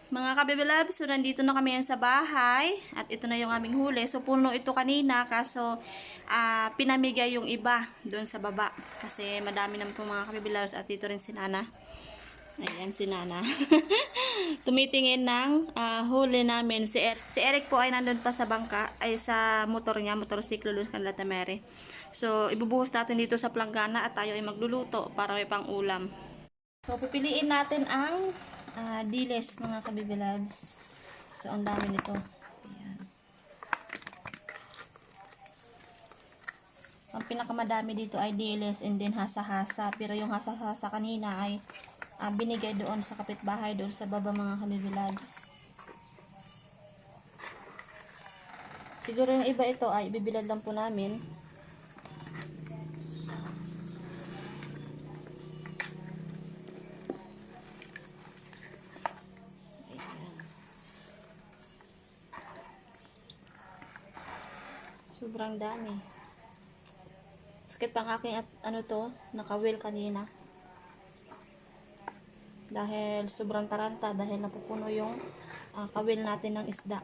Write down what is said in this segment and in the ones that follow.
Mga kabibilabs, so nandito na kami sa bahay at ito na yung aming huli. So puno ito kanina kaso pinamigay yung iba doon sa baba kasi madami naman po mga kabibilabs at dito rin si Nana. Ayan si Nana. Tumitingin ng huli namin. Si Eric po ay nandun pa sa bangka, ay sa motor niya, motorsiklo doon sa Latamere. So ibubuhos natin dito sa planggana at tayo ay magluluto para may pang ulam. So, pipiliin natin ang diles, mga kabibilads. So, ang dami nito. Ayan. Ang pinakamadami dito ay diles and then hasa-hasa. Pero yung hasa-hasa kanina ay binigay doon sa kapitbahay, doon sa baba, mga kabibilads. Siguro yung iba ito ay ibibilad lang po namin. Sobrang dami. Sakit pang aking at ano to, nakawil kanina. Dahil sobrang taranta, dahil napupuno yung kawil natin ng isda.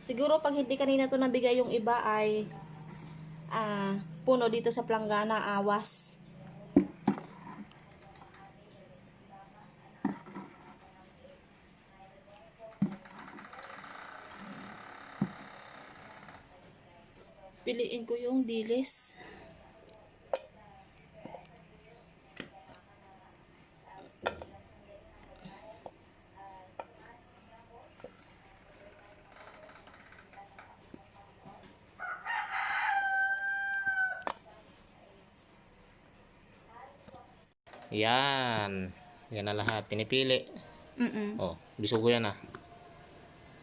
Siguro pag hindi kanina to nabigay yung iba ay puno dito sa planggana, awas. Piliin ko yung dilis. Yan. Yan na lahat. Pinipili. Oh, bisugo yan ah.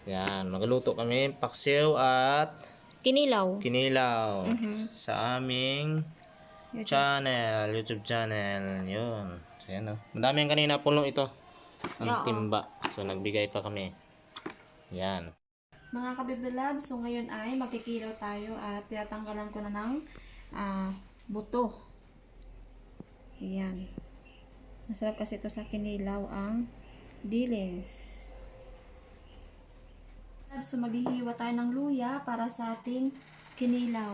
Yan. Magluto kami. Paksiw at Kinilaw. kinilaw. Sa aming YouTube channel. Yun. So, yan oh. Madami yung kanina puno ito. Ang timba. So, nagbigay pa kami. Yan. Mga kabibilab, so ngayon ay magkikilaw tayo at tinatanggalan ko na ng buto. Ayan. Masarap kasi ito sa kinilaw ang dilis. So maghihiwa tayo ng luya para sa ating kinilaw.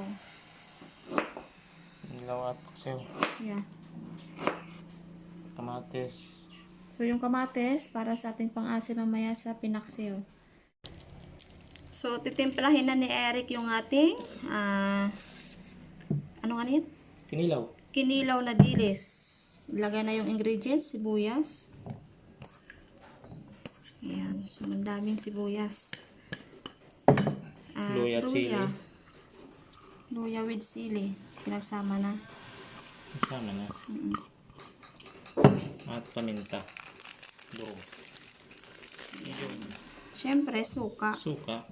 Kinilaw at paksiw. Ayan. Kamatis. So yung kamates para sa ating pang-asim mamaya sa pinaksiw. So titimplahin na ni Eric yung ating ano nga nito? Kinilaw. Kinilaw na dilis. Ilagay na yung ingredients, sibuyas. Ayan, so ang daming sibuyas. Luya at sili. Luya with sili. Pinagsama na. Sama na. At paminta. Durog. Siyempre, suka. Suka.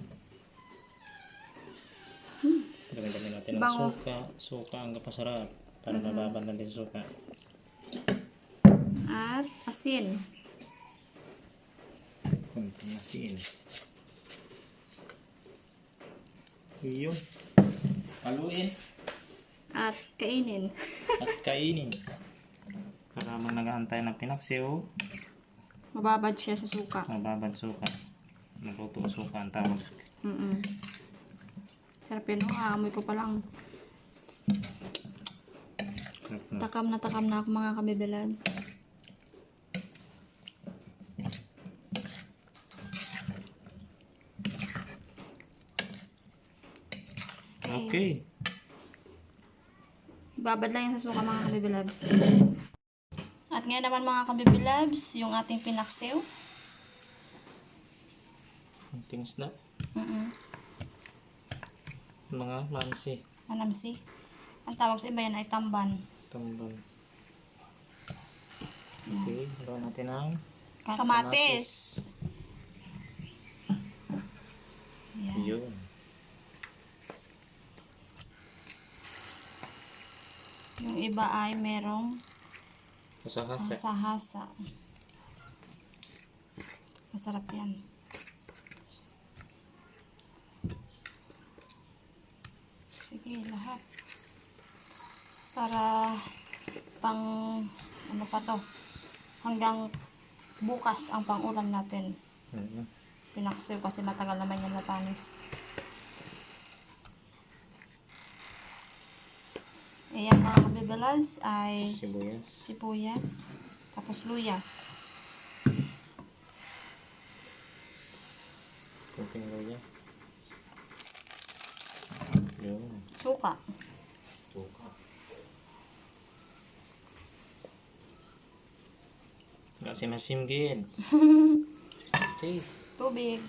Dami-dami natin ng Bango. suka. Suka ang kapasarap. Para mababad natin suka. At asin. Kunting asin. Iyon. Paluin. At kainin. At kainin. Para mang nag-aantay ng pinaksiw, Mababad siya sa suka. mababad suka. Magluto suka ang tawag. Sarap yun, no? Aamoy ko pa lang. Takam na ako mga kabibilads. Okay. Babad lang yan sa suka mga kabibilads. At ngayon naman mga kabibilads, yung ating pinaksiw. Kunting isda. Mga mansi. Manamsi. Ang tawag sa iba yan ay tamban. Tambal. Okay. Haluan natin ang Kamatis. Yan. yun. Yung iba ay merong Hasa-hasa. hasa-hasa. Masarap yan. Sige, lahat. Para pang ano pa to. Hanggang bukas ang pang-ulam natin. Pinaksiw kasi matagal naman yan matamis. Ayan mga kabibe loves ay sibuyas. Tapos luya. Kunting luya. Yun. Suka. Suka. Masim-masim gid. Okay. Tubig.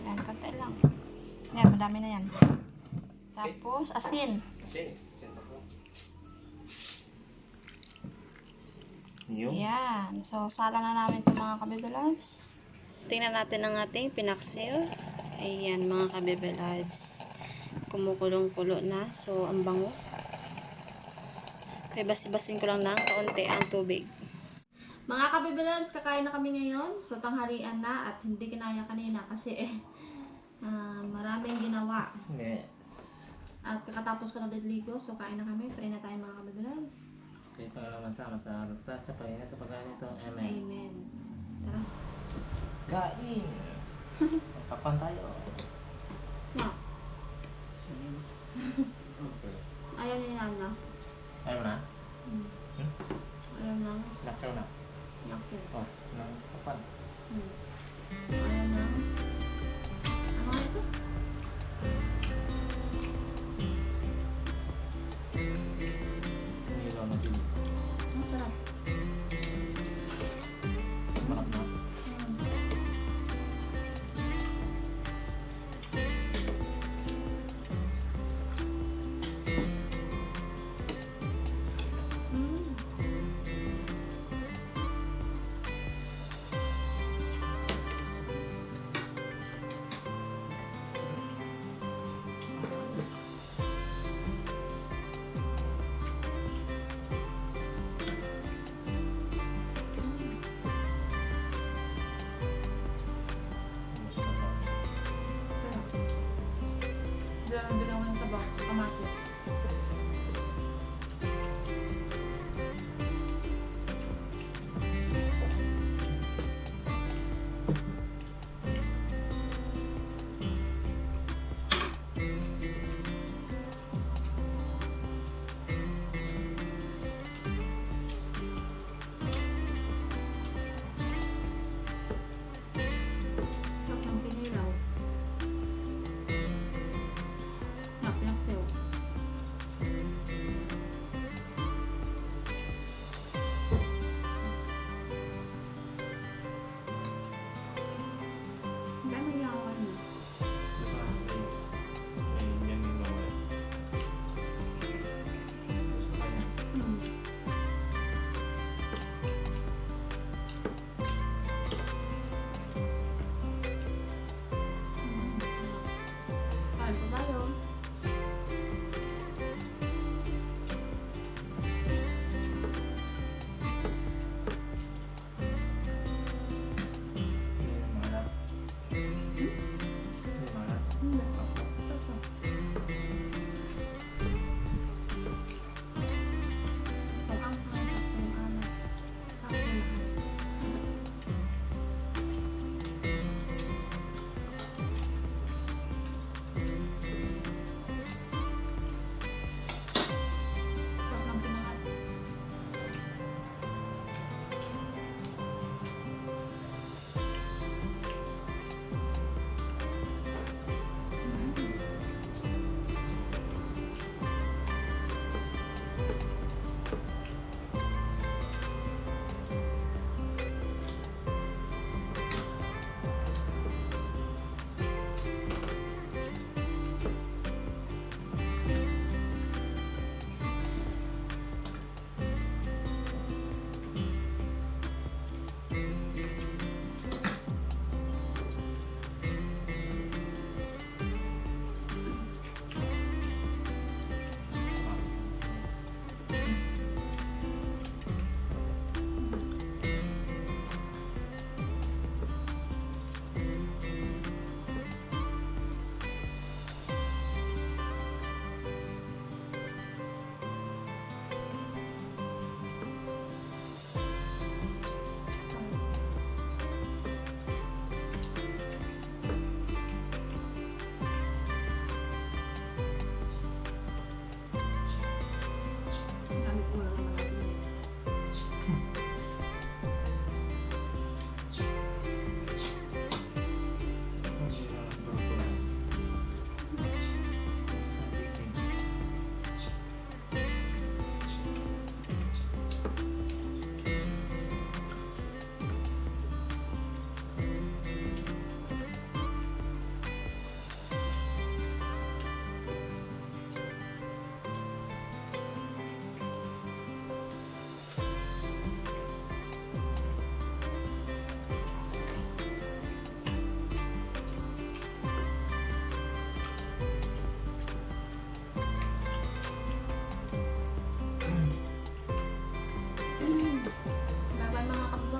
Yan, konti lang. Yan, madami na yan. Tapos, asin. Asin. Asin pa po. Yun. Yan. So, sala na namin ito mga kabibe loves. Tingnan natin ang ating pinaksiw. Ayan mga kabibe loves. Kumukulong-kulo na. So, ang bango. Kaya basi-basin ko lang ng kaunti ang tubig. Mga kabibe loves, kakain na kami ngayon. So, tanghalian na at hindi kinaya kanina kasi maraming ginawa. Yes. At kakatapos ko na diligo. So, kain na kami. Pray na tayo mga kabibe loves. Okay, pangalaman sa pagkain sa pagkain ito. Amen. Amen. Tara. Kain! Kapan tayo? No. Okay. Ayaw niya na. Ayaw na? Ayaw na. Naksaw na? Okay. Oh, kapan? Ayaw na. Ano nga ito? Nilaw na bilis. Ang sarap. Marap na. Doon ako yung sabaw. Kamatis. Sarap ng pinilaw. Sarap ng sayo.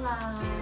Wow.